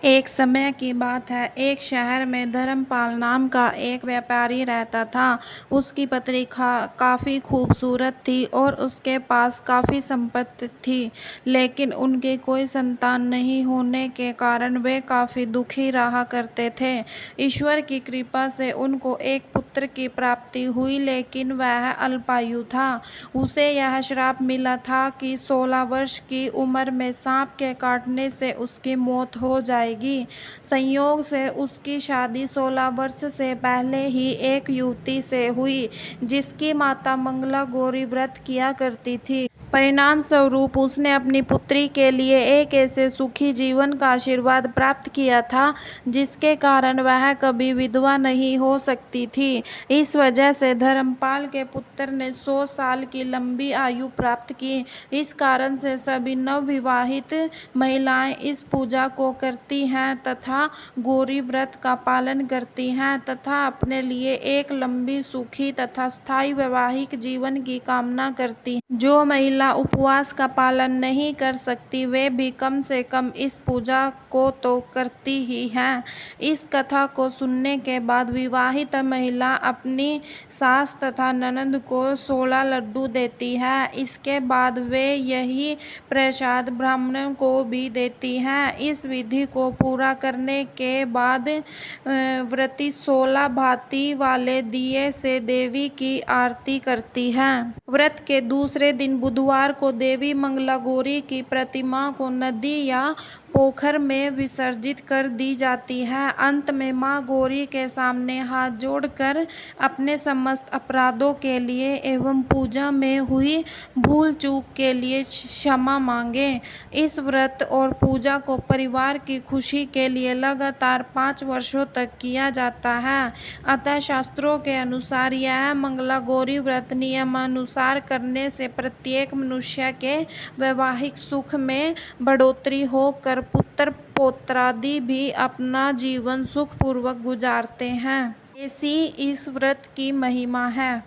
एक समय की बात है। एक शहर में धर्मपाल नाम का एक व्यापारी रहता था। उसकी पत्नी काफ़ी खूबसूरत थी और उसके पास काफ़ी संपत्ति थी, लेकिन उनके कोई संतान नहीं होने के कारण वे काफ़ी दुखी रहा करते थे। ईश्वर की कृपा से उनको एक पुत्र की प्राप्ति हुई, लेकिन वह अल्पायु था। उसे यह श्राप मिला था कि 16 वर्ष की उम्र में सांप के काटने से उसकी मौत हो जाएगी। संयोग से उसकी शादी 16 वर्ष से पहले ही एक युवती से हुई, जिसकी माता मंगला गौरी व्रत किया करती थी। परिणाम स्वरूप उसने अपनी पुत्री के लिए एक ऐसे सुखी जीवन का आशीर्वाद प्राप्त किया था, जिसके कारण वह कभी विधवा नहीं हो सकती थी। इस वजह से धर्मपाल के पुत्र ने 100 साल की लंबी आयु प्राप्त की। इस कारण से सभी नवविवाहित महिलाएं इस पूजा को करती हैं तथा गौरी व्रत का पालन करती हैं तथा अपने लिए एक लंबी, सुखी तथा स्थायी वैवाहिक जीवन की कामना करती हैं। जो महिला उपवास का पालन नहीं कर सकती, वे भी कम से कम इस पूजा को तो करती ही हैं। इस कथा को सुनने के बाद विवाहित महिला अपनी सास तथा ननद को 16 लड्डू देती है। इसके बाद वे यही प्रसाद ब्राह्मणों को भी देती हैं। इस विधि को पूरा करने के बाद व्रती 16 भांति वाले दिए से देवी की आरती करती हैं। व्रत के दूसरे दिन बुधवार को देवी मंगला गौरी की प्रतिमा को नदी या पोखर में विसर्जित कर दी जाती है। अंत में मां गौरी के सामने हाथ जोड़कर अपने समस्त अपराधों के लिए एवं पूजा में हुई भूल चूक के लिए क्षमा मांगे। इस व्रत और पूजा को परिवार की खुशी के लिए लगातार 5 वर्षों तक किया जाता है। अतः शास्त्रों के अनुसार यह मंगला गौरी व्रत नियमानुसार करने से प्रत्येक मनुष्य के वैवाहिक सुख में बढ़ोतरी होकर पुत्र पौत्रादि भी अपना जीवन सुखपूर्वक गुजारते हैं। ऐसी इस व्रत की महिमा है।